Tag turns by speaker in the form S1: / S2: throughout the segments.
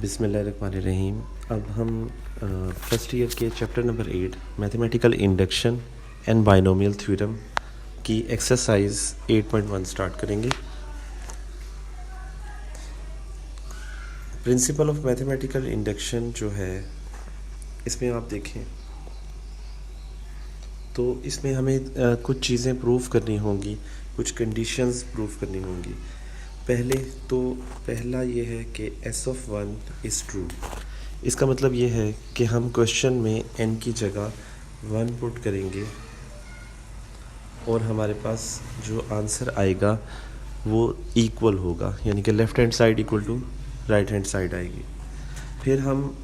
S1: बिस्मिल्लाहिर्रहमानिर्रहीम। अब हम फर्स्ट ईयर के chapter number 8 mathematical induction and binomial theorem की एक्सरसाइज 8.1 स्टार्ट करेंगे। प्रिंसिपल ऑफ मैथमेटिकल इंडक्शन जो है, इसमें आप देखें तो इसमें हमें कुछ चीज़ें प्रूव करनी होंगी, कुछ कंडीशंस प्रूव करनी होंगी। पहला ये है कि s ऑफ 1 इज़ ट्रू। इसका मतलब ये है कि हम क्वेश्चन में n की जगह 1 पुट करेंगे और हमारे पास जो आंसर आएगा वो इक्वल होगा, यानी कि left hand side equal to right hand side आएगी। फिर हम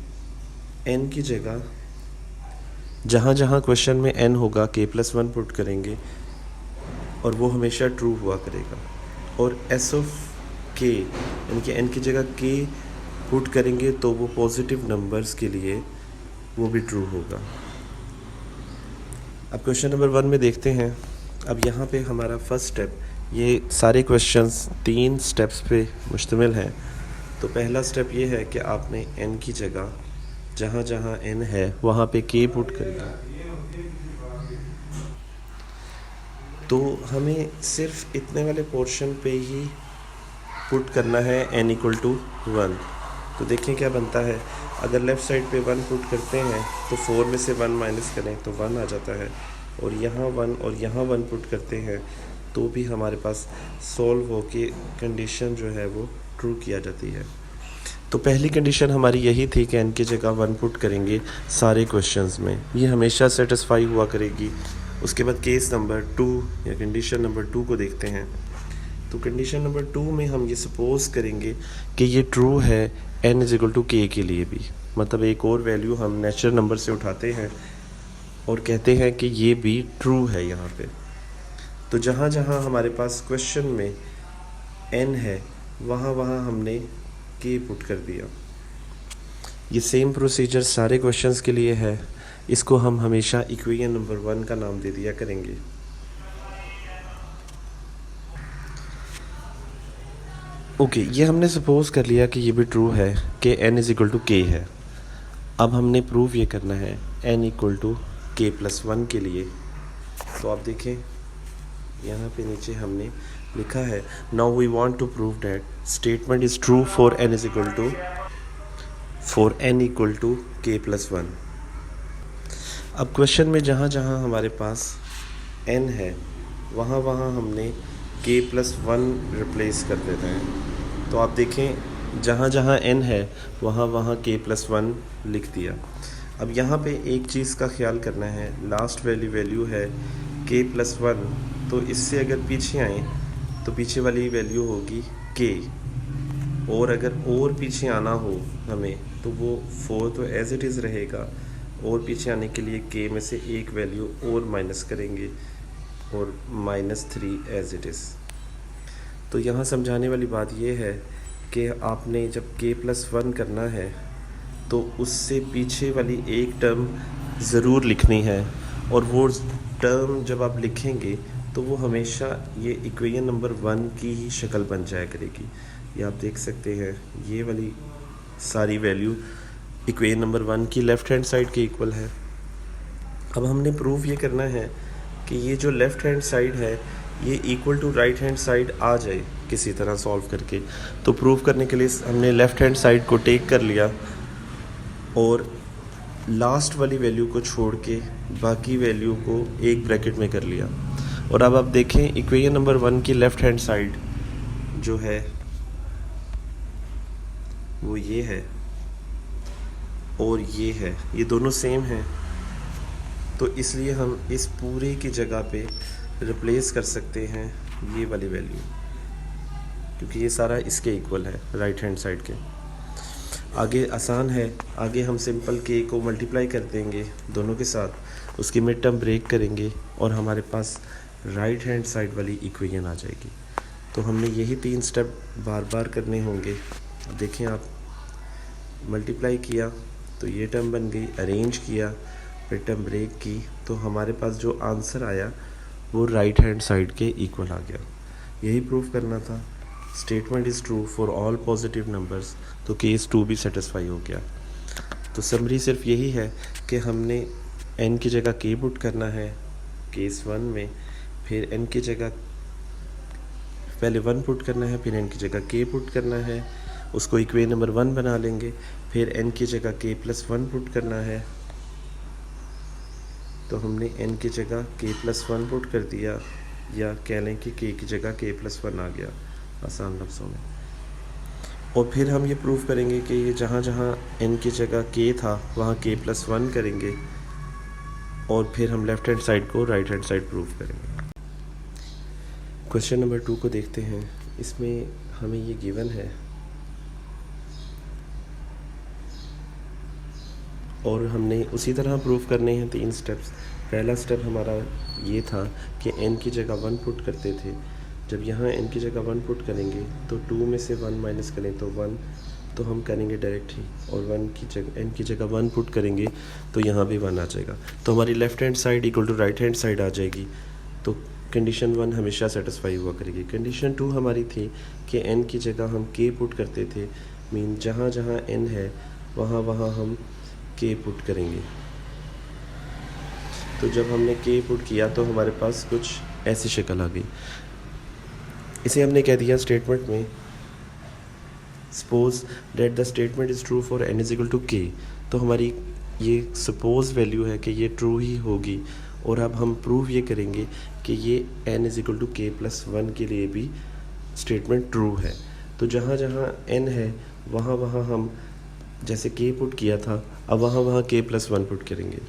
S1: n की जगह जहाँ जहाँ क्वेश्चन में n होगा k+1 पुट करेंगे और वो हमेशा ट्रू हुआ करेगा। और s ऑफ k यानी कि n की जगह k पुट करेंगे तो वो पॉजिटिव नंबर्स के लिए वो भी ट्रू होगा। अब क्वेश्चन नंबर 1 में देखते हैं। अब यहाँ पे हमारा फर्स्ट स्टेप, ये सारे क्वेश्चंस 3 स्टेप्स पे मुश्तमिल हैं। तो पहला स्टेप ये है कि आपने n की जगह जहाँ जहाँ n है वहाँ पे k पुट करिए। तो हमें सिर्फ इतने वाले पोर्शन पे ही पुट करना है n इक्वल टू 1। तो देखें क्या बनता है। अगर लेफ़्ट साइड पे 1 पुट करते हैं तो 4 में से 1 माइनस करें तो 1 आ जाता है, और यहाँ 1 और यहाँ 1 पुट करते हैं तो भी हमारे पास सॉल्व हो के कंडीशन जो है वो ट्रू किया जाती है। तो पहली कंडीशन हमारी यही थी कि n की जगह 1 पुट करेंगे सारे क्वेश्चंस में, ये हमेशा सेटिस्फाई हुआ करेगी। उसके बाद केस नंबर 2 या कंडीशन नंबर 2 को देखते हैं। तो कंडीशन नंबर 2 में हम ये सपोज करेंगे कि ये ट्रू है n is equal to k के लिए भी, मतलब एक और वैल्यू हम नेचुरल नंबर से उठाते हैं और कहते हैं कि ये भी ट्रू है यहाँ पे। तो जहाँ जहाँ हमारे पास क्वेश्चन में n है वहाँ वहाँ हमने k पुट कर दिया। ये सेम प्रोसीजर सारे क्वेश्चंस के लिए है। इसको हम हमेशा इक्वेशन नंबर 1 का नाम दे दिया करेंगे। ओके, ये हमने सपोज कर लिया कि ये भी ट्रू है कि n is equal to k है। अब हमने प्रूव ये करना है n इक्वल टू k+1 के लिए। तो आप देखें यहाँ पे नीचे हमने लिखा है, now we want to prove that statement is true for n equal to k+1। अब क्वेश्चन में जहाँ जहाँ हमारे पास n है वहाँ वहाँ हमने k+1 रिप्लेस कर देना है। तो आप देखें जहाँ जहाँ n है वहाँ वहाँ k+1 लिख दिया। अब यहाँ पे एक चीज़ का ख्याल करना है, लास्ट वैल्यू है k+1, तो इससे अगर पीछे आए तो पीछे वाली वैल्यू होगी k, और अगर और पीछे आना हो हमें तो वो 4 तो एज इट इज़ रहेगा, और पीछे आने के लिए k में से एक वैल्यू और माइनस करेंगे और -3 एज इट इज़। तो यहाँ समझाने वाली बात ये है कि आपने जब k+1 करना है तो उससे पीछे वाली एक टर्म ज़रूर लिखनी है, और वो टर्म जब आप लिखेंगे तो वो हमेशा ये इक्वेशन नंबर 1 की ही शक्ल बन जाया करेगी। ये आप देख सकते हैं, ये वाली सारी वैल्यू इक्वेशन नंबर 1 की लेफ़्ट हैंड साइड के इक्वल है। अब हमने प्रूव ये करना है कि ये जो लेफ़्ट हैंड साइड है ये equal to right hand side आ जाए किसी तरह सॉल्व करके। तो प्रूव करने के लिए हमने लेफ़्ट हैंड साइड को टेक कर लिया और लास्ट वाली वैल्यू को छोड़ के बाकी वैल्यू को एक ब्रैकेट में कर लिया। और अब आप देखें इक्वेशन नंबर 1 की लेफ़्ट हैंड साइड जो है वो ये है और ये है, ये दोनों सेम हैं। तो इसलिए हम इस पूरे की जगह पे रिप्लेस कर सकते हैं ये वाली वैल्यू, क्योंकि ये सारा इसके इक्वल है राइट हैंड साइड के। आगे आसान है, आगे हम सिंपल k को मल्टीप्लाई कर देंगे दोनों के साथ, उसकी मिड टर्म ब्रेक करेंगे और हमारे पास राइट हैंड साइड वाली इक्वेशन आ जाएगी। तो हमने यही 3 स्टेप बार बार करने होंगे। देखें आप, मल्टीप्लाई किया तो ये टर्म बन गई, अरेंज किया, फिर टर्म ब्रेक की, तो हमारे पास जो आंसर आया वो राइट हैंड साइड के इक्वल आ गया। यही प्रूफ करना था। Statement is true for all positive numbers, तो केस 2 भी सेटिस्फाई हो गया। तो समरी सिर्फ यही है कि हमने n की जगह k पुट करना है केस 1 में, फिर n की जगह पहले 1 पुट करना है, फिर n की जगह k पुट करना है, उसको इक्वेशन नंबर 1 बना लेंगे, फिर n की जगह k+1 पुट करना है, तो हमने n की जगह k+1 पुट कर दिया, या कह लें कि k की जगह k+1 आ गया आसान लफ्ज़ों में। और फिर हम ये प्रूव करेंगे कि ये जहाँ जहाँ n की जगह k था वहाँ k+1 करेंगे, और फिर हम लेफ़्ट हैंड साइड को राइट हैंड साइड प्रूव करेंगे। क्वेश्चन नंबर 2 को देखते हैं। इसमें हमें ये गिवन है और हमने उसी तरह प्रूव करने हैं 3 स्टेप्स। पहला स्टेप हमारा ये था कि n की जगह 1 पुट करते थे। जब यहाँ n की जगह 1 पुट करेंगे तो 2 में से 1 माइनस करें तो 1, तो हम करेंगे डायरेक्ट ही, और 1 की जगह n की जगह 1 पुट करेंगे तो यहाँ भी 1 आ जाएगा, तो हमारी left hand side equal to right hand side आ जाएगी। तो कंडीशन 1 हमेशा सेटिस्फाई हुआ करेगी। कंडीशन 2 हमारी थी कि n की जगह हम k पुट करते थे, मीन जहाँ जहाँ n है वहाँ वहाँ हम k पुट करेंगे। तो जब हमने k पुट किया तो हमारे पास कुछ ऐसी शक्ल आ गई। इसे हमने कह दिया स्टेटमेंट में, suppose that the statement is true for n is equal to k। तो हमारी ये सपोज वैल्यू है कि ये ट्रू ही होगी, और अब हम प्रूव ये करेंगे कि ये n is equal to k+1 के लिए भी स्टेटमेंट ट्रू है। तो जहाँ जहाँ n है वहाँ वहाँ हम जैसे k पुट किया था, अब वहाँ वहाँ k+1 पुट करेंगे।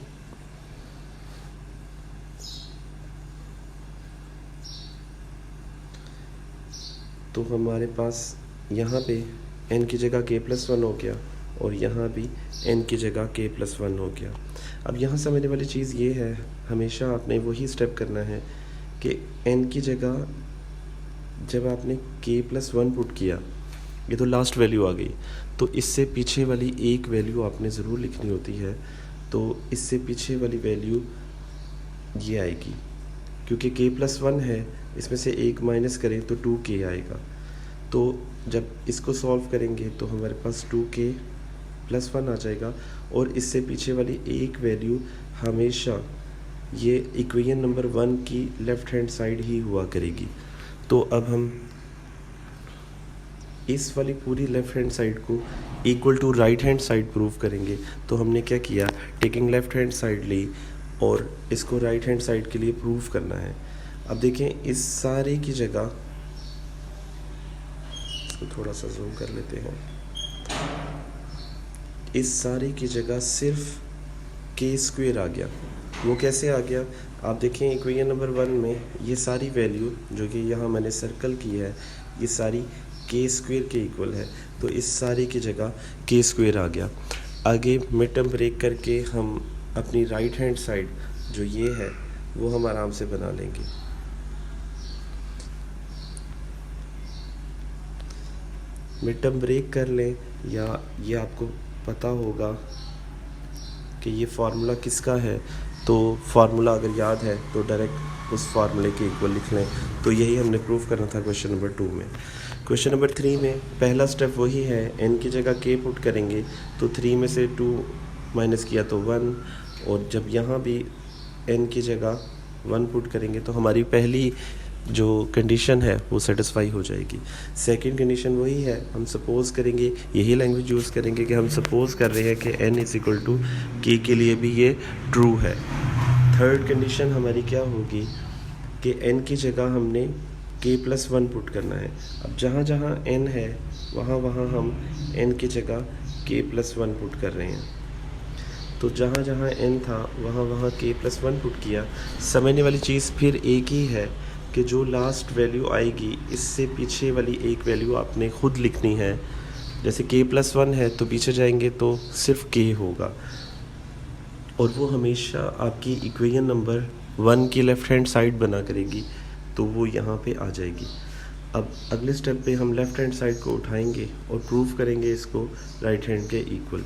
S1: तो हमारे पास यहाँ पे n की जगह k+1 हो गया, और यहाँ भी n की जगह k+1 हो गया। अब यहाँ समझने वाली चीज़ ये है, हमेशा आपने वही स्टेप करना है कि n की जगह जब आपने k+1 पुट किया, ये तो लास्ट वैल्यू आ गई, तो इससे पीछे वाली एक वैल्यू आपने ज़रूर लिखनी होती है। तो इससे पीछे वाली वैल्यू ये आएगी, क्योंकि k+1 है, इसमें से एक माइनस करें तो 2k आएगा। तो जब इसको सॉल्व करेंगे तो हमारे पास 2k+1 आ जाएगा, और इससे पीछे वाली एक वैल्यू हमेशा ये इक्वेशन नंबर 1 की लेफ़्ट हैंड साइड ही हुआ करेगी। तो अब हम इस वाली पूरी लेफ़्ट हैंड साइड को equal to right hand side prove करेंगे। तो हमने क्या किया, टेकिंग लेफ़्ट हैंड साइड ली और इसको राइट हैंड साइड के लिए प्रूव करना है। अब देखें, इस सारे की जगह, इसको थोड़ा सा जूम कर लेते हैं, इस सारे की जगह सिर्फ k² आ गया। वो कैसे आ गया, आप देखें इक्वेशन नंबर 1 में ये सारी वैल्यू जो कि यहाँ मैंने सर्कल की है, ये सारी k² के इक्वल है, तो इस सारी की जगह k² आ गया। आगे मिड टर्म ब्रेक करके हम अपनी राइट हैंड साइड जो ये है वो हम आराम से बना लेंगे। मिड टर्म ब्रेक कर लें, या ये आपको पता होगा कि ये फार्मूला किसका है, तो फार्मूला अगर याद है तो डायरेक्ट उस फार्मूले के इक्वल लिख लें। तो यही हमने प्रूव करना था क्वेश्चन नंबर 2 में। क्वेश्चन नंबर 3 में पहला स्टेप वही है, n की जगह k पुट करेंगे, तो 3 में से 2 माइनस किया तो 1, और जब यहाँ भी n की जगह 1 पुट करेंगे तो हमारी पहली जो कंडीशन है वो सेटिस्फाई हो जाएगी। सेकंड कंडीशन वही है, हम सपोज़ करेंगे, यही लैंग्वेज यूज़ करेंगे कि हम सपोज़ कर रहे हैं कि n is equal to k के लिए भी ये ट्रू है। थर्ड कंडीशन हमारी क्या होगी कि n की जगह हमने k+1 पुट करना है। अब जहाँ जहाँ n है वहाँ वहाँ हम n की जगह k+1 पुट कर रहे हैं। तो जहाँ जहाँ n था वहाँ वहाँ k+1 पुट किया। समझने वाली चीज़ फिर एक ही है कि जो लास्ट वैल्यू आएगी इससे पीछे वाली एक वैल्यू आपने खुद लिखनी है। जैसे k+1 है तो पीछे जाएंगे तो सिर्फ k होगा, और वो हमेशा आपकी इक्वेशन नंबर 1 की लेफ़्ट हैंड साइड बना करेगी, तो वो यहाँ पे आ जाएगी। अब अगले स्टेप पे हम लेफ़्ट हैंड साइड को उठाएंगे और प्रूफ करेंगे इसको राइट हैंड के इक्वल।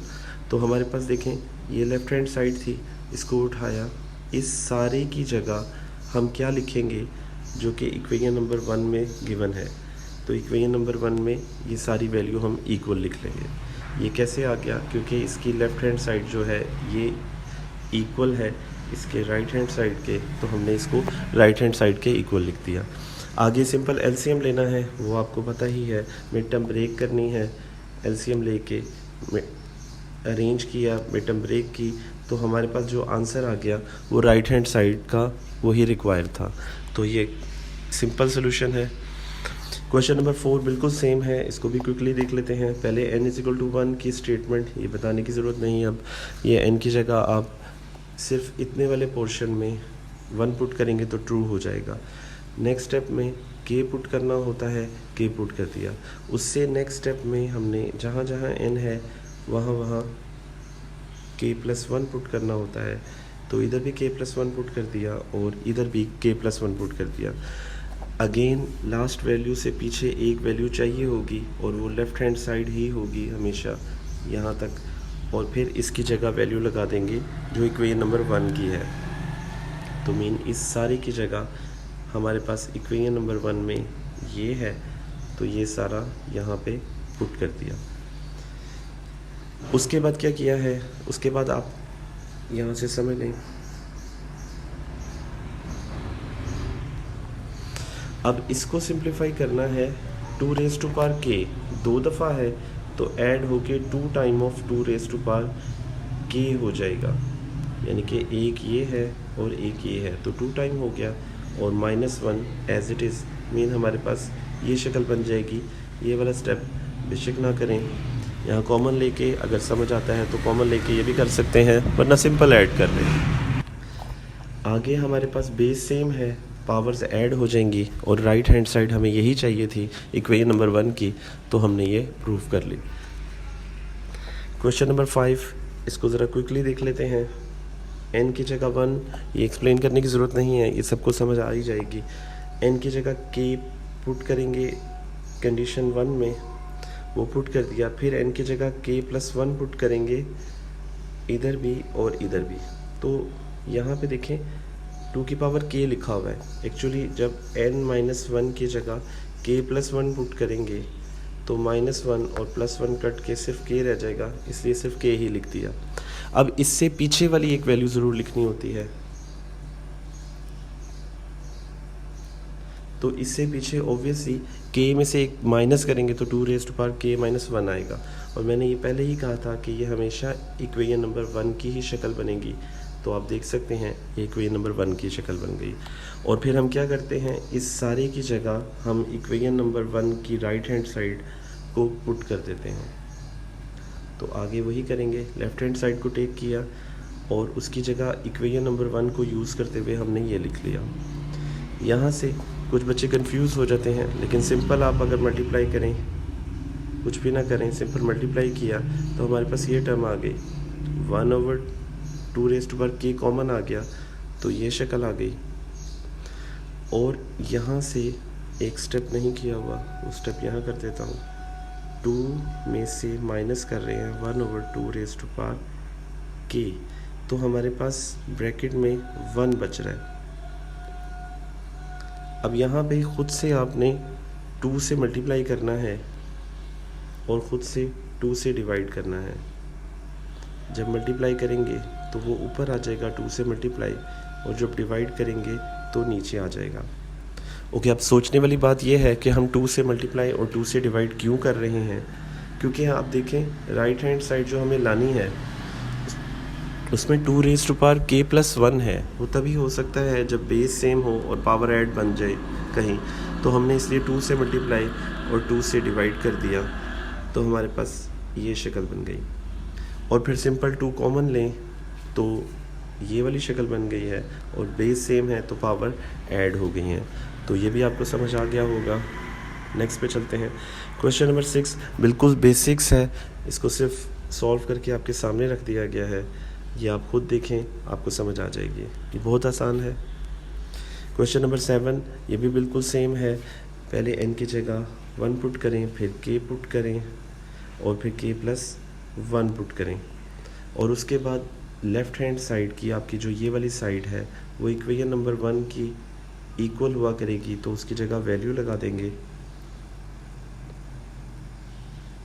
S1: तो हमारे पास देखें, ये लेफ़्ट हैंड साइड थी, इसको उठाया, इस सारे की जगह हम क्या लिखेंगे जो कि इक्वेशन नंबर 1 में गिवन है। तो इक्वेशन नंबर 1 में ये सारी वैल्यू हम इक्वल लिख लेंगे। ये कैसे आ गया? क्योंकि इसकी लेफ़्ट हैंड साइड जो है ये इक्वल है इसके राइट हैंड साइड के, तो हमने इसको राइट हैंड साइड के इक्वल लिख दिया। आगे सिंपल एलसीएम लेना है, वो आपको पता ही है। मिड टर्म ब्रेक करनी है, एलसीएम लेके अरेंज किया, मिड टर्म ब्रेक की, तो हमारे पास जो आंसर आ गया वो राइट हैंड साइड का वही रिक्वायर था। तो ये सिंपल सोल्यूशन है। क्वेश्चन नंबर 4 बिल्कुल सेम है, इसको भी क्विकली देख लेते हैं। पहले n=1 की स्टेटमेंट, ये बताने की ज़रूरत नहीं। अब ये n की जगह आप सिर्फ इतने वाले पोर्शन में 1 पुट करेंगे तो ट्रू हो जाएगा। नेक्स्ट स्टेप में k पुट करना होता है, k पुट कर दिया। उससे नेक्स्ट स्टेप में हमने जहाँ जहाँ n है वहाँ k+1 पुट करना होता है, तो इधर भी k+1 पुट कर दिया और इधर भी k+1 पुट कर दिया। अगेन लास्ट वैल्यू से पीछे एक वैल्यू चाहिए होगी और वो लेफ़्ट हैंड साइड ही होगी हमेशा यहाँ तक, और फिर इसकी जगह वैल्यू लगा देंगे जो इक्वेशन नंबर 1 की है। तो मीन इस सारी की जगह हमारे पास इक्वेशन नंबर 1 में ये है, तो ये सारा यहाँ पे पुट कर दिया। उसके बाद क्या किया है, उसके बाद आप यहाँ से समझ लें। अब इसको सिंप्लीफाई करना है। 2k 2 दफ़ा है तो ऐड होके 2 टाइम ऑफ 2k हो जाएगा, यानी कि एक ये है और एक ये है, तो 2 टाइम हो गया और -1 एज इट इज़ मीन हमारे पास ये शक्ल बन जाएगी। ये वाला स्टेप बेशक ना करें, यहाँ कॉमन लेके अगर समझ आता है तो कॉमन लेके ये भी कर सकते हैं, वरना सिंपल ऐड कर लें। आगे हमारे पास बेस सेम है, पावर्स ऐड हो जाएंगी और राइट हैंड साइड हमें यही चाहिए थी इक्वेशन नंबर 1 की, तो हमने ये प्रूव कर ली। क्वेश्चन नंबर 5, इसको ज़रा क्विकली देख लेते हैं। n की जगह 1, ये एक्सप्लेन करने की ज़रूरत नहीं है, ये सबको समझ आ ही जाएगी। n की जगह k पुट करेंगे कंडीशन 1 में, वो पुट कर दिया। फिर n की जगह k+1 पुट करेंगे इधर भी और इधर भी। तो यहाँ पे देखें 2 की पावर k लिखा हुआ है। एक्चुअली जब n-1 की जगह k+1 पुट करेंगे तो -1 और +1 कट के सिर्फ k रह जाएगा, इसलिए सिर्फ k ही लिख दिया। अब इससे पीछे वाली एक वैल्यू ज़रूर लिखनी होती है, तो इससे पीछे ऑब्वियसली k में से एक माइनस करेंगे तो 2k-1 आएगा। और मैंने ये पहले ही कहा था कि ये हमेशा इक्वेशन नंबर 1 की ही शक्ल बनेगी, तो आप देख सकते हैं इक्वेशन नंबर 1 की शक्ल बन गई। और फिर हम क्या करते हैं, इस सारे की जगह हम इक्वेशन नंबर 1 की राइट हैंड साइड को पुट कर देते हैं। तो आगे वही करेंगे, लेफ़्ट हैंड साइड को टेक किया और उसकी जगह इक्वेशन नंबर 1 को यूज़ करते हुए हमने ये लिख लिया। यहाँ से कुछ बच्चे कंफ्यूज हो जाते हैं, लेकिन सिंपल आप अगर मल्टीप्लाई करें, कुछ भी ना करें, सिंपल मल्टीप्लाई किया तो हमारे पास ये टर्म आ गई 1/2k कॉमन आ गया, तो ये शक्ल आ गई। और यहाँ से एक स्टेप नहीं किया हुआ, वो स्टेप यहाँ कर देता हूँ। 2 में से माइनस कर रहे हैं 1/2k, तो हमारे पास ब्रैकेट में 1 बच रहा है। अब यहाँ पे खुद से आपने 2 से मल्टीप्लाई करना है और ख़ुद से 2 से डिवाइड करना है। जब मल्टीप्लाई करेंगे तो वो ऊपर आ जाएगा 2 से मल्टीप्लाई, और जब डिवाइड करेंगे तो नीचे आ जाएगा। ओके, अब सोचने वाली बात यह है कि हम 2 से मल्टीप्लाई और 2 से डिवाइड क्यों कर रहे हैं, क्योंकि आप देखें राइट हैंड साइड जो हमें लानी है उसमें 2k+1 है। वो तभी हो सकता है जब बेस सेम हो और पावर ऐड बन जाए कहीं, तो हमने इसलिए 2 से मल्टीप्लाई और 2 से डिवाइड कर दिया, तो हमारे पास ये शक्ल बन गई। और फिर सिंपल 2 कॉमन लें तो ये वाली शक्ल बन गई है, और बेस सेम है तो पावर ऐड हो गई हैं। तो ये भी आपको समझ आ गया होगा। नेक्स्ट पे चलते हैं। क्वेश्चन नंबर 6 बिल्कुल बेसिक्स है, इसको सिर्फ सॉल्व करके आपके सामने रख दिया गया है। ये आप खुद देखें, आपको समझ आ जाएगी, ये बहुत आसान है। क्वेश्चन नंबर 7 ये भी बिल्कुल सेम है। पहले n की जगह 1 पुट करें, फिर k पुट करें और फिर k+1 पुट करें, और उसके बाद लेफ़्ट हैंड साइड की आपकी जो ये वाली साइड है वो इक्वेशन नंबर 1 की इक्वल हुआ करेगी, तो उसकी जगह वैल्यू लगा देंगे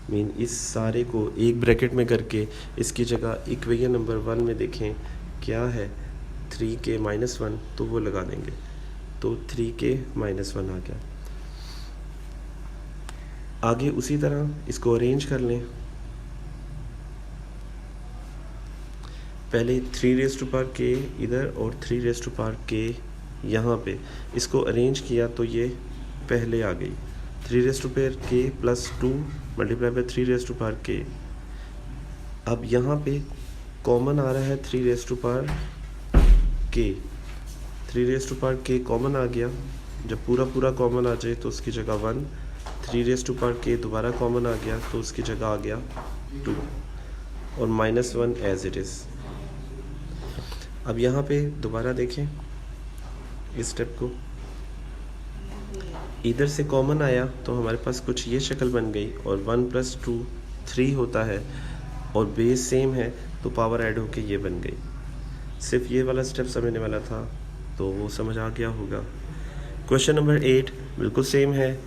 S1: मीन इस सारे को एक ब्रैकेट में करके इसकी जगह इक्वेशन नंबर 1 में देखें क्या है 3k माइनस 1, तो वो लगा देंगे, तो 3k माइनस 1 आ गया। आगे उसी तरह इसको अरेंज कर लें। पहले 3 रेज़ टू पावर k इधर और 3 रेज़ टू पावर k यहाँ पे, इसको अरेंज किया तो ये पहले आ गई 3 raise to power k plus 2 multiply by 3 raise to power k। अब यहाँ पे कॉमन आ रहा है 3 raise to power k, 3 raise to power k common आ गया। जब पूरा कॉमन आ जाए तो उसकी जगह 1, 3 रेज़ टू पावर k दोबारा कॉमन आ गया तो उसकी जगह आ गया 2 और माइनस 1 एज इट इज़। अब यहाँ पे दोबारा देखें इस स्टेप को, इधर से कॉमन आया तो हमारे पास कुछ ये शक्ल बन गई और 1 प्लस 2 3 होता है और बेस सेम है तो पावर ऐड होके ये बन गई। सिर्फ ये वाला स्टेप समझने वाला था तो वो समझ आ गया होगा। क्वेश्चन नंबर 8 बिल्कुल सेम है,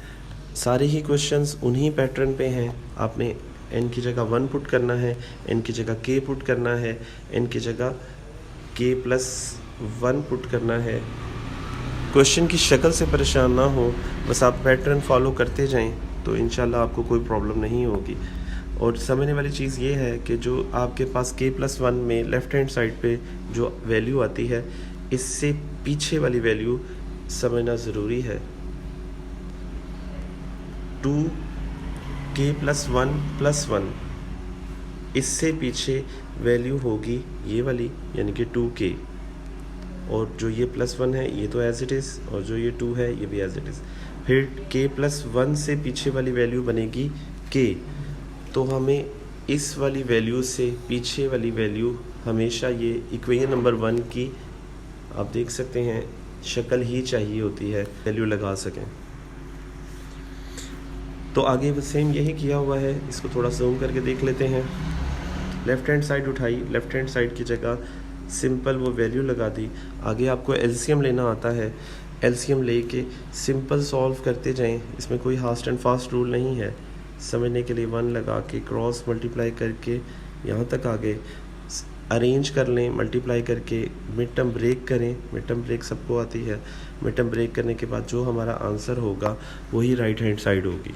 S1: सारे ही क्वेश्चंस उन्हीं पैटर्न पे हैं। आपने n की जगह 1 पुट करना है, n की जगह k पुट करना है, n की जगह k प्लस 1 पुट करना है। क्वेश्चन की शक्ल से परेशान ना हो, बस आप पैटर्न फॉलो करते जाएं तो इंशाल्लाह आपको कोई प्रॉब्लम नहीं होगी। और समझने वाली चीज़ ये है कि जो आपके पास k प्लस 1 में लेफ़्ट हैंड साइड पे जो वैल्यू आती है, इससे पीछे वाली वैल्यू समझना ज़रूरी है। 2k प्लस 1 प्लस 1, इससे पीछे वैल्यू होगी ये वाली यानी कि 2k, और जो ये प्लस 1 है ये तो एज इट इज़, और जो ये 2 है ये भी एज इट इज़। फिर k प्लस 1 से पीछे वाली वैल्यू बनेगी k, तो हमें इस वाली वैल्यू से पीछे वाली वैल्यू हमेशा ये इक्वेशन नंबर 1 की आप देख सकते हैं शक्ल ही चाहिए होती है, वैल्यू लगा सकें। तो आगे सेम यही किया हुआ है, इसको थोड़ा जूम करके देख लेते हैं। लेफ़्ट हैंड साइड उठाई, लेफ़्ट हैंड साइड की जगह सिंपल वो वैल्यू लगा दी। आगे आपको एलसीएम लेना आता है, एलसीएम लेके सिंपल सॉल्व करते जाएं, इसमें कोई हास्ट एंड फास्ट रूल नहीं है। समझने के लिए 1 लगा के क्रॉस मल्टीप्लाई करके यहाँ तक आ गए, अरेंज कर लें मल्टीप्लाई करके, मिड टर्म ब्रेक करें, मिड टर्म ब्रेक सबको आती है। मिड टर्म ब्रेक करने के बाद जो हमारा आंसर होगा वही राइट हैंड साइड होगी।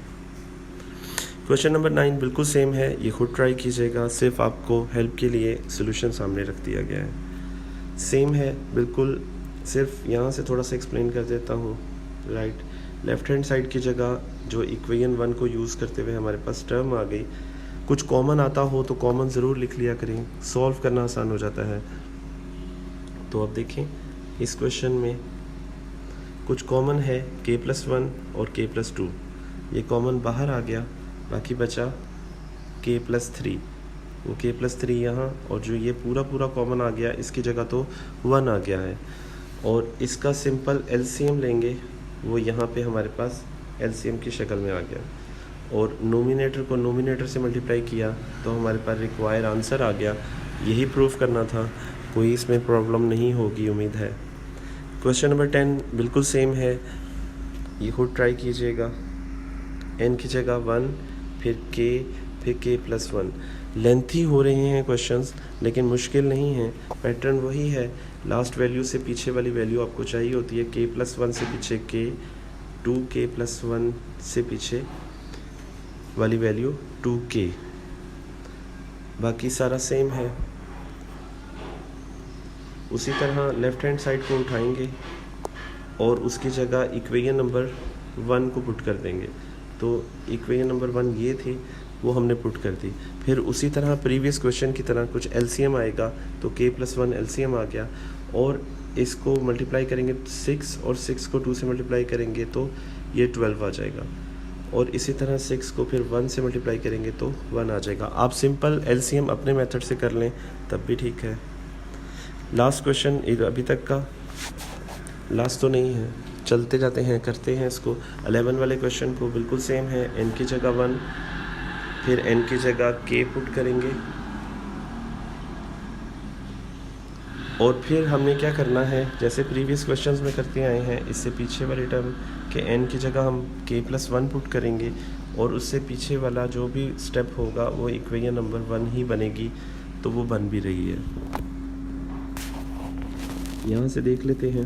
S1: क्वेश्चन नंबर 9 बिल्कुल सेम है, ये खुद ट्राई कीजिएगा, सिर्फ आपको हेल्प के लिए सोल्यूशन सामने रख दिया गया है। सेम है बिल्कुल, सिर्फ यहाँ से थोड़ा सा एक्सप्लेन कर देता हूँ। राइट लेफ़्ट हैंड साइड की जगह जो इक्वेशन 1 को यूज़ करते हुए हमारे पास टर्म आ गई। कुछ कॉमन आता हो तो कॉमन ज़रूर लिख लिया करें, सॉल्व करना आसान हो जाता है। तो अब देखें इस क्वेश्चन में कुछ कॉमन है k प्लस 1 और k प्लस 2, ये कॉमन बाहर आ गया, बाकी बचा k प्लस 3, वो k प्लस 3 यहाँ, और जो ये पूरा कॉमन आ गया इसकी जगह तो 1 आ गया है। और इसका सिंपल एलसीएम लेंगे, वो यहाँ पे हमारे पास एलसीएम की शक्ल में आ गया, और नोमिनेटर को नोमिनेटर से मल्टीप्लाई किया तो हमारे पास रिक्वायर आंसर आ गया। यही प्रूफ करना था, कोई इसमें प्रॉब्लम नहीं होगी उम्मीद है। क्वेश्चन नंबर 10 बिल्कुल सेम है, ये खुद ट्राई कीजिएगा। n की जगह 1, फिर k प्लस 1। लेंथी हो रहे हैं क्वेश्चंस लेकिन मुश्किल नहीं है, पैटर्न वही है। लास्ट वैल्यू से पीछे वाली वैल्यू आपको चाहिए होती है, k प्लस 1 से पीछे k, 2k प्लस 1 से पीछे वाली वैल्यू 2k, बाकी सारा सेम है। उसी तरह लेफ़्ट हैंड साइड को उठाएंगे और उसकी जगह इक्वेशन नंबर 1 को पुट कर देंगे। तो इक्वेशन नंबर 1 ये थी, वो हमने पुट कर दी। फिर उसी तरह प्रीवियस क्वेश्चन की तरह कुछ एलसीएम आएगा, तो k प्लस 1 एलसीएम आ गया, और इसको मल्टीप्लाई करेंगे 6 और 6 को 2 से मल्टीप्लाई करेंगे तो ये 12 आ जाएगा, और इसी तरह 6 को फिर 1 से मल्टीप्लाई करेंगे तो 1 आ जाएगा। आप सिंपल एलसीएम अपने मेथड से कर लें तब भी ठीक है। लास्ट क्वेश्चन अभी तक का लास्ट तो नहीं है, चलते जाते हैं, करते हैं इसको। 11 वाले क्वेश्चन को बिल्कुल सेम है, n की जगह 1, फिर n की जगह k पुट करेंगे, और फिर हमने क्या करना है जैसे प्रीवियस क्वेश्चंस में करते आए हैं, इससे पीछे वाले टर्म के n की जगह हम k प्लस 1 पुट करेंगे और उससे पीछे वाला जो भी स्टेप होगा वो इक्वेशन नंबर 1 ही बनेगी, तो वो बन भी रही है। यहाँ से देख लेते हैं,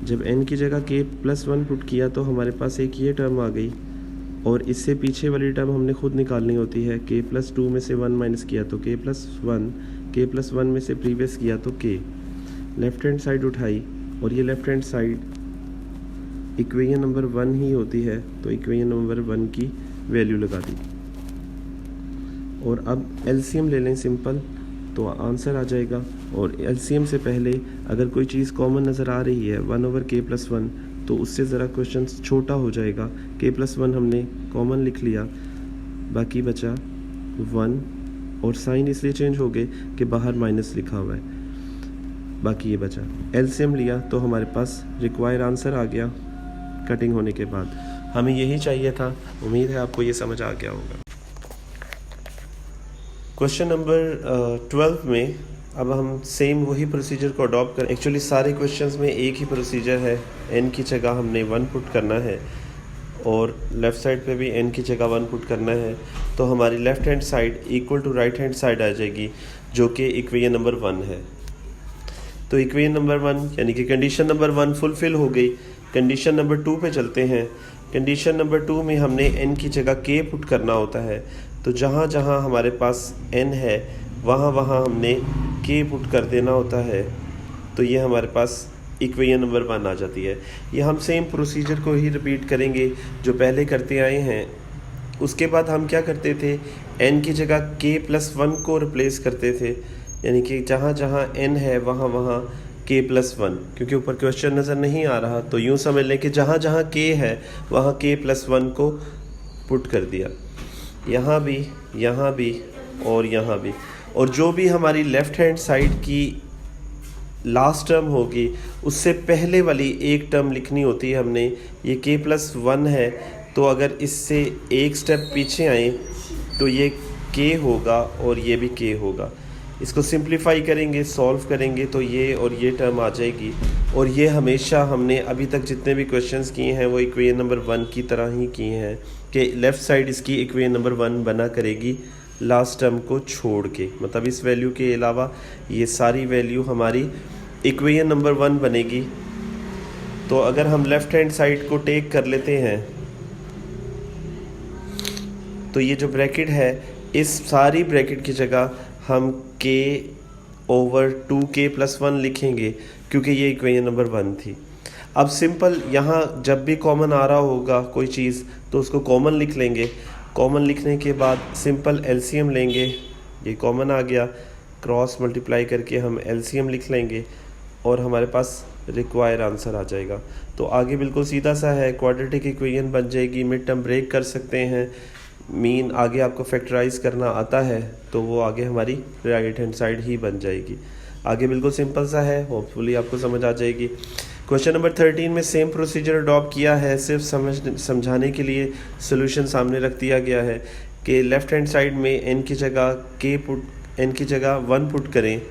S1: जब n की जगह k+1 पुट किया तो हमारे पास एक ये टर्म आ गई, और इससे पीछे वाली टर्म हमने खुद निकालनी होती है। k+2 में से 1 माइनस किया तो k+1 में से प्रीवियस किया तो k। लेफ्ट हैंड साइड उठाई और ये left hand side equation number 1 ही होती है, तो इक्वेशन नंबर 1 की वैल्यू लगा दी। और अब एलसीएम ले लें सिंपल, तो आंसर आ जाएगा। और एलसीएम से पहले अगर कोई चीज़ कॉमन नज़र आ रही है 1/k+1, तो उससे ज़रा क्वेश्चन छोटा हो जाएगा। k+1 हमने कॉमन लिख लिया, बाकी बचा 1, और साइन इसलिए चेंज हो गए कि बाहर माइनस लिखा हुआ है, बाकी ये बचा। एलसीएम लिया तो हमारे पास रिक्वायर आंसर आ गया कटिंग होने के बाद। हमें यही चाहिए था। उम्मीद है आपको ये समझ आ गया होगा। क्वेश्चन नंबर 12 में अब हम सेम वही प्रोसीजर को अडॉप्ट करें। एक्चुअली सारे क्वेश्चंस में एक ही प्रोसीजर है। n की जगह हमने 1 पुट करना है और लेफ़्ट साइड पे भी n की जगह 1 पुट करना है, तो हमारी left hand side equal to right hand side आ जाएगी, जो कि इक्वेशन नंबर 1 है। तो इक्वेशन नंबर 1 यानी कि कंडीशन नंबर 1 फुलफ़िल हो गई। कंडीशन नंबर 2 पे चलते हैं। कंडीशन नंबर 2 में हमने n की जगह k पुट करना होता है, तो जहाँ जहाँ हमारे पास n है वहाँ वहाँ हमने k पुट कर देना होता है, तो ये हमारे पास इक्वेशन नंबर 1 आ जाती है। ये हम सेम प्रोसीजर को ही रिपीट करेंगे जो पहले करते आए हैं। उसके बाद हम क्या करते थे, n की जगह k+1 को रिप्लेस करते थे, यानी कि जहाँ जहाँ n है वहाँ वहाँ k+1, क्योंकि ऊपर क्वेश्चन नज़र नहीं आ रहा, तो यूँ समझ लें कि जहाँ जहाँ k है वहाँ k+1 को पुट कर दिया, यहाँ भी और यहाँ भी। और जो भी हमारी लेफ़्ट हैंड साइड की लास्ट टर्म होगी उससे पहले वाली एक टर्म लिखनी होती है हमने। ये k+1 है, तो अगर इससे एक स्टेप पीछे आए तो ये k होगा और ये भी k होगा। इसको सिंप्लीफाई करेंगे, सॉल्व करेंगे, तो ये और ये टर्म आ जाएगी। और ये हमेशा हमने अभी तक जितने भी क्वेश्चंस किए हैं वो इक्वेशन नंबर 1 की तरह ही किए हैं कि लेफ़्ट साइड इसकी इक्वेशन नंबर 1 बना करेगी लास्ट टर्म को छोड़ के, मतलब इस वैल्यू के अलावा ये सारी वैल्यू हमारी इक्वेशन नंबर 1 बनेगी। तो अगर हम लेफ़्ट हैंड साइड को टेक कर लेते हैं, तो ये जो ब्रैकेट है, इस सारी ब्रैकेट की जगह हम k/2k+1 लिखेंगे, क्योंकि ये इक्वेशन नंबर 1 थी। अब सिंपल यहाँ जब भी कॉमन आ रहा होगा कोई चीज़ तो उसको कॉमन लिख लेंगे। कॉमन लिखने के बाद सिंपल एलसीएम लेंगे, ये कॉमन आ गया, क्रॉस मल्टीप्लाई करके हम एलसीएम लिख लेंगे और हमारे पास रिक्वायर आंसर आ जाएगा। तो आगे बिल्कुल सीधा सा है, क्वाड्रेटिक इक्वेशन बन जाएगी। मिड टर्म ब्रेक कर सकते हैं, मीन आगे आपको फैक्टराइज करना आता है तो वो आगे हमारी राइट हैंड साइड ही बन जाएगी। आगे बिल्कुल सिंपल सा है, होपफुली आपको समझ आ जाएगी। क्वेश्चन नंबर 13 में सेम प्रोसीजर अडॉप्ट किया है, सिर्फ समझाने के लिए सोल्यूशन सामने रख दिया गया है कि लेफ़्ट हैंड साइड में n की जगह 1 पुट करें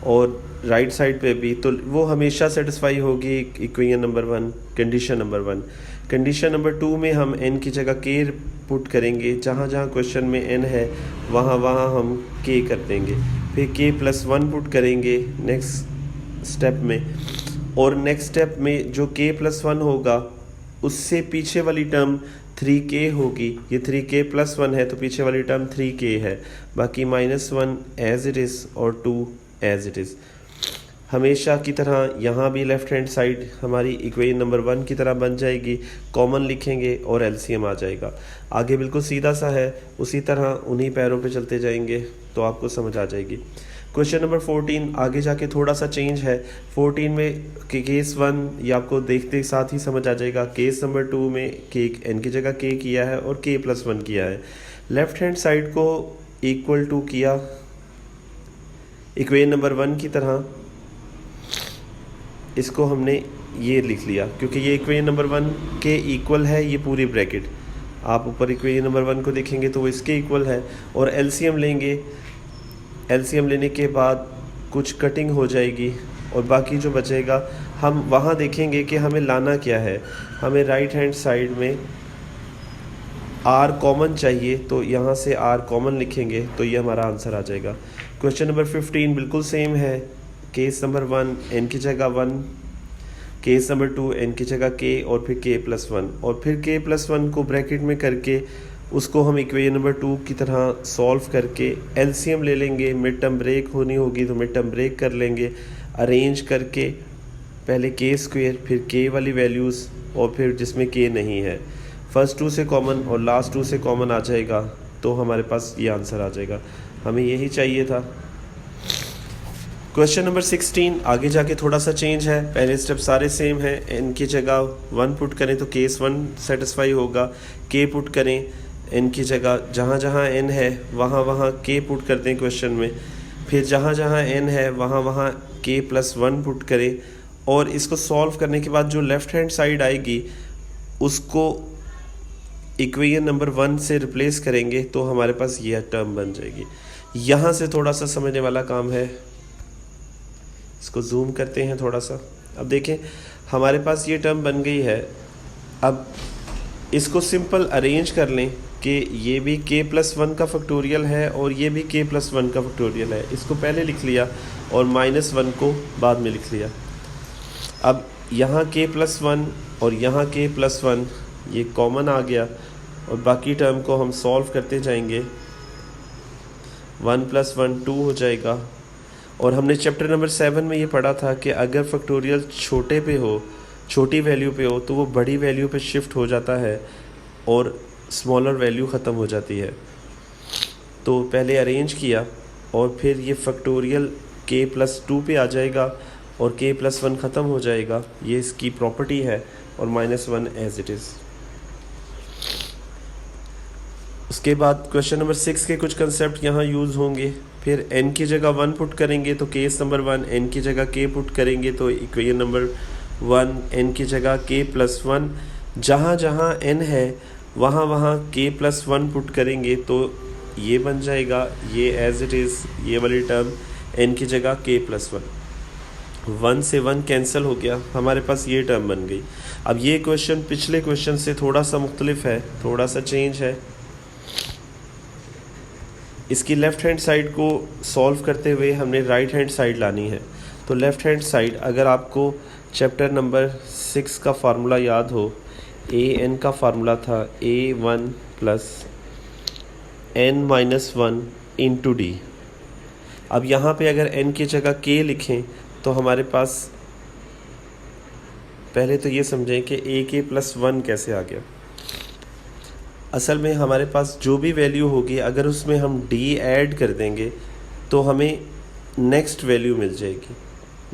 S1: और राइट साइड पे भी, तो वो हमेशा सेटिस्फाई होगी equation number 1, condition number 1। Condition number 2 में हम n की जगह k पुट करेंगे, जहाँ जहाँ क्वेश्चन में n है वहाँ वहाँ हम k कर देंगे, फिर k+1 पुट करेंगे नेक्स्ट स्टेप में, और नेक्स्ट स्टेप में जो k+1 होगा उससे पीछे वाली टर्म 3k होगी। ये 3k+1 है तो पीछे वाली टर्म 3k है, बाकी -1 एज इट इज़ और 2 एज इट इज़। हमेशा की तरह यहाँ भी लेफ़्ट हैंड साइड हमारी इक्वेशन नंबर 1 की तरह बन जाएगी, कॉमन लिखेंगे और एलसीएम आ जाएगा। आगे बिल्कुल सीधा सा है, उसी तरह उन्हीं पैरों पे चलते जाएंगे तो आपको समझ आ जाएगी। क्वेश्चन नंबर 14 आगे जाके थोड़ा सा चेंज है। 14 में केस 1 ये आपको देखते साथ ही समझ आ जाएगा। केस नंबर 2 में n की जगह k किया है और k+1 किया है। लेफ़्ट हैंड साइड को इक्वल टू किया इक्वेशन नंबर 1 की तरह, इसको हमने ये लिख लिया क्योंकि ये इक्वेशन नंबर 1 के इक्वल है। ये पूरी ब्रैकेट आप ऊपर इक्वेशन नंबर 1 को देखेंगे तो वो इसके इक्वल है। और एलसीएम लेंगे, एलसीएम लेने के बाद कुछ कटिंग हो जाएगी और बाकी जो बचेगा हम वहाँ देखेंगे कि हमें लाना क्या है। हमें राइट हैंड साइड में आर कॉमन चाहिए, तो यहाँ से आर कॉमन लिखेंगे तो ये हमारा आंसर आ जाएगा। क्वेश्चन नंबर 15 बिल्कुल सेम है। केस नंबर 1 एन की जगह 1, केस नंबर 2 एन की जगह के और फिर के प्लस 1, और फिर के प्लस 1 को ब्रैकेट में करके उसको हम इक्वेशन नंबर 2 की तरह सॉल्व करके एलसीएम ले लेंगे। मिड टर्म ब्रेक होनी होगी तो मिड टर्म ब्रेक कर लेंगे, अरेंज करके पहले के स्क्वेयर फिर के वाली वैल्यूज़ और फिर जिसमें के नहीं है, फर्स्ट 2 से कॉमन और लास्ट 2 से कॉमन आ जाएगा तो हमारे पास ये आंसर आ जाएगा। हमें यही चाहिए था। क्वेश्चन नंबर 16 आगे जाके थोड़ा सा चेंज है। पहले स्टेप सारे सेम है। एन की जगह 1 पुट करें तो केस 1 सेटिस्फाई होगा। के पुट करें एन की जगह, जहाँ जहाँ एन है वहाँ वहाँ के पुट कर दें क्वेश्चन में, फिर जहाँ जहाँ एन है वहाँ वहाँ के प्लस 1 पुट करें, और इसको सॉल्व करने के बाद जो लेफ़्ट हैंड साइड आएगी उसको इक्वेशन नंबर 1 से रिप्लेस करेंगे तो हमारे पास ये टर्म बन जाएगी। यहाँ से थोड़ा सा समझने वाला काम है, इसको जूम करते हैं थोड़ा सा। अब देखें हमारे पास ये टर्म बन गई है। अब इसको सिंपल अरेंज कर लें कि ये भी के प्लस 1 का फैक्टोरियल है और ये भी के प्लस 1 का फैक्टोरियल है। इसको पहले लिख लिया और -1 को बाद में लिख लिया। अब यहाँ के प्लस 1 और यहाँ के प्लस 1 ये कॉमन आ गया और बाकी टर्म को हम सॉल्व करते जाएंगे। 1 + 1 2 हो जाएगा। और हमने चैप्टर नंबर 7 में ये पढ़ा था कि अगर फैक्टोरियल छोटे पे हो, छोटी वैल्यू पे हो, तो वो बड़ी वैल्यू पे शिफ्ट हो जाता है और स्मॉलर वैल्यू ख़त्म हो जाती है। तो पहले अरेंज किया और फिर ये फैक्टोरियल के प्लस 2 पे आ जाएगा और के प्लस 1 ख़त्म हो जाएगा। ये इसकी प्रॉपर्टी है और -1 एज इट इज़। उसके बाद क्वेश्चन नंबर 6 के कुछ कंसेप्ट यहाँ यूज़ होंगे। फिर n की जगह 1 पुट करेंगे तो केस नंबर 1, n की जगह k पुट करेंगे तो इक्वेशन नंबर 1, n की जगह k प्लस 1, जहाँ जहाँ n है वहाँ वहाँ k प्लस 1 पुट करेंगे तो ये बन जाएगा, ये एज इट इज़ ये वाली टर्म n की जगह k प्लस 1 से 1 कैंसिल हो गया, हमारे पास ये टर्म बन गई। अब ये क्वेश्चन पिछले क्वेश्चन से थोड़ा सा मुख्तलिफ है, थोड़ा सा चेंज है। इसकी लेफ़्ट हैंड साइड को सॉल्व करते हुए हमने राइट हैंड साइड लानी है। तो लेफ़्ट हैंड साइड, अगर आपको चैप्टर नंबर 6 का फार्मूला याद हो, an का फार्मूला था a1 + n-1 इंटू d। अब यहाँ पे अगर n की जगह k लिखें तो हमारे पास, पहले तो ये समझें कि ak + 1 कैसे आ गया। असल में हमारे पास जो भी वैल्यू होगी अगर उसमें हम d ऐड कर देंगे तो हमें नेक्स्ट वैल्यू मिल जाएगी।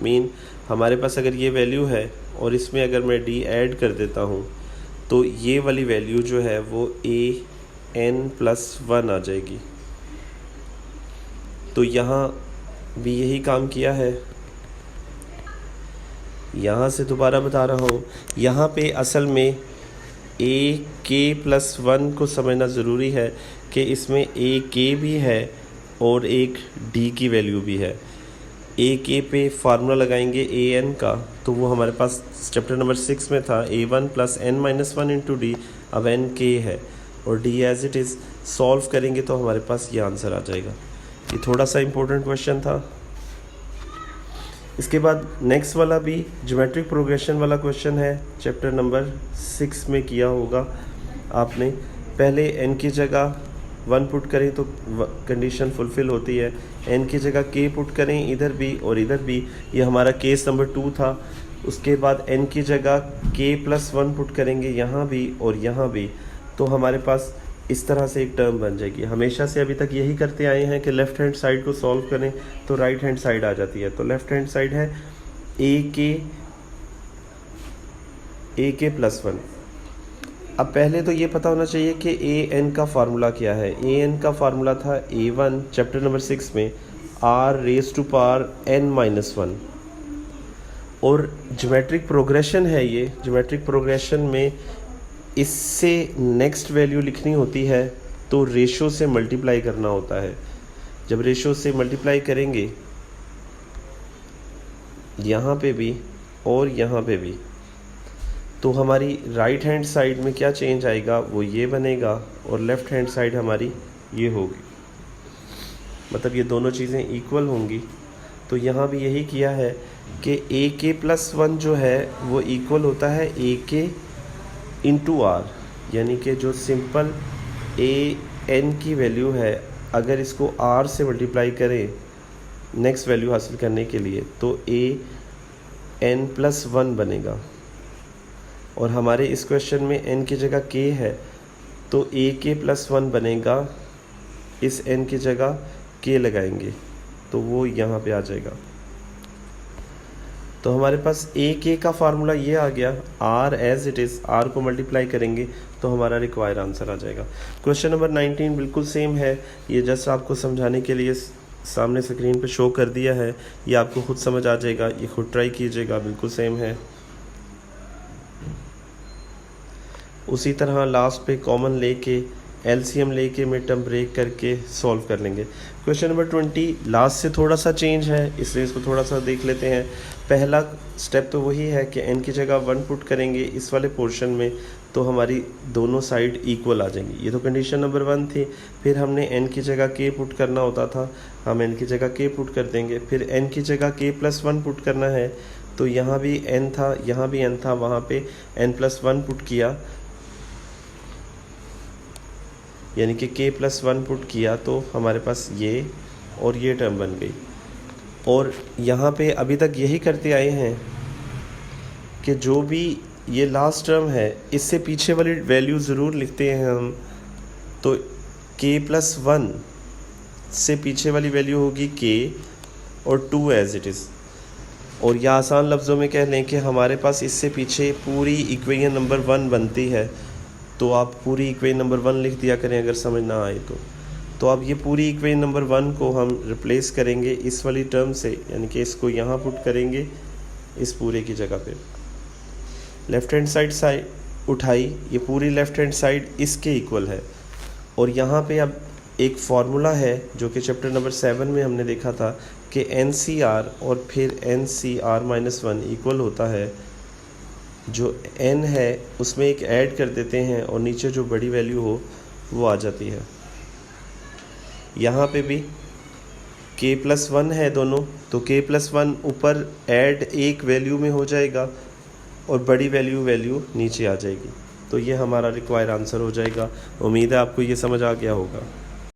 S1: मीन हमारे पास अगर ये वैल्यू है और इसमें अगर मैं d ऐड कर देता हूँ तो ये वाली वैल्यू जो है वो an+1 आ जाएगी। तो यहाँ भी यही काम किया है। यहाँ से दोबारा बता रहा हूँ, यहाँ पे असल में ak+1 को समझना ज़रूरी है कि इसमें ak भी है और एक d की वैल्यू भी है। ak पे फार्मूला लगाएंगे an का तो वो हमारे पास चैप्टर नंबर 6 में था a1 + n-1 इंटू d। अब n k है और d as it is solve करेंगे तो हमारे पास ये आंसर आ जाएगा। ये थोड़ा सा इम्पोर्टेंट क्वेश्चन था। इसके बाद नेक्स्ट वाला भी ज्योमेट्रिक प्रोग्रेशन वाला क्वेश्चन है, चैप्टर नंबर 6 में किया होगा आपने। पहले n की जगह 1 पुट करें तो कंडीशन फुलफ़िल होती है, n की जगह k पुट करें इधर भी और इधर भी, ये हमारा केस नंबर 2 था। उसके बाद n की जगह k + 1 पुट करेंगे यहाँ भी और यहाँ भी, तो हमारे पास इस तरह से एक टर्म बन जाएगी। हमेशा से अभी तक यही करते आए हैं कि लेफ़्ट हैंड साइड को सॉल्व करें तो राइट हैंड साइड आ जाती है। तो लेफ़्ट हैंड साइड है ak + 1। अब पहले तो ये पता होना चाहिए कि an का फार्मूला क्या है। an का फार्मूला था a1 चैप्टर नंबर 6 में r⁻n-1। और ज्योमेट्रिक प्रोग्रेशन है ये। ज्योमेट्रिक प्रोग्रेशन में इससे नेक्स्ट वैल्यू लिखनी होती है तो रेशो से मल्टीप्लाई करना होता है। जब रेशो से मल्टीप्लाई करेंगे यहाँ पे भी और यहाँ पे भी। तो हमारी राइट हैंड साइड में क्या चेंज आएगा, वो ये बनेगा और लेफ़्ट हैंड साइड हमारी ये होगी, मतलब ये दोनों चीज़ें इक्वल होंगी। तो यहाँ भी यही किया है कि ए के प्लस 1 जो है वो इक्वल होता है ए के इंटू आर, यानी कि जो सिंपल ए एन की वैल्यू है, अगर इसको आर से मल्टीप्लाई करें नेक्स्ट वैल्यू हासिल करने के लिए तो ए एन प्लस 1 बनेगा। और हमारे इस क्वेश्चन में n की जगह k है तो a k प्लस 1 बनेगा, इस n की जगह k लगाएंगे तो वो यहाँ पे आ जाएगा। तो हमारे पास a k का फार्मूला ये आ गया, r as it is, r को मल्टीप्लाई करेंगे तो हमारा रिक्वायर्ड आंसर आ जाएगा। क्वेश्चन नंबर 19 बिल्कुल सेम है, ये जस्ट आपको समझाने के लिए सामने स्क्रीन पे शो कर दिया है, ये आपको खुद समझ आ जाएगा, ये खुद ट्राई कीजिएगा, बिल्कुल सेम है। उसी तरह लास्ट पे कॉमन लेके एलसीएम लेके मिड टर्म ब्रेक करके सॉल्व कर लेंगे। क्वेश्चन नंबर 20 लास्ट से थोड़ा सा चेंज है, इसलिए इसको थोड़ा सा देख लेते हैं। पहला स्टेप तो वही है कि n की जगह 1 पुट करेंगे इस वाले पोर्शन में तो हमारी दोनों साइड इक्वल आ जाएंगी, ये तो कंडीशन नंबर 1 थी। फिर हमने n की जगह k पुट करना होता था, हम n की जगह k पुट कर देंगे। फिर n की जगह k प्लस 1 पुट करना है तो यहाँ भी n था, यहाँ भी n था, वहाँ पे n प्लस 1 पुट किया, यानी कि k प्लस 1 पुट किया तो हमारे पास ये और ये टर्म बन गई। और यहाँ पे अभी तक यही करते आए हैं कि जो भी ये लास्ट टर्म है इससे पीछे वाली वैल्यू ज़रूर लिखते हैं हम। तो k प्लस 1 से पीछे वाली वैल्यू होगी k और 2 एज इट इज़। और या आसान लफ्ज़ों में कह लें कि हमारे पास इससे पीछे पूरी इक्वेशन नंबर 1 बनती है, तो आप पूरी इक्वेशन नंबर 1 लिख दिया करें अगर समझ ना आए तो आप ये पूरी इक्वेशन नंबर 1 को हम रिप्लेस करेंगे इस वाली टर्म से, यानी कि इसको यहाँ पुट करेंगे इस पूरे की जगह पे। लेफ़्ट हैंड साइड उठाई, ये पूरी लेफ़्ट हैंड साइड इसके इक्वल है। और यहाँ पे अब एक फार्मूला है जो कि चैप्टर नंबर 7 में हमने देखा था कि NCR और फिर NCR-1 इक्वल होता है, जो n है उसमें एक ऐड कर देते हैं और नीचे जो बड़ी वैल्यू हो वो आ जाती है। यहाँ पे भी k प्लस 1 है दोनों, तो k प्लस 1 ऊपर ऐड एक वैल्यू में हो जाएगा और बड़ी वैल्यू नीचे आ जाएगी। तो ये हमारा रिक्वायर्ड आंसर हो जाएगा। उम्मीद है आपको ये समझ आ गया होगा।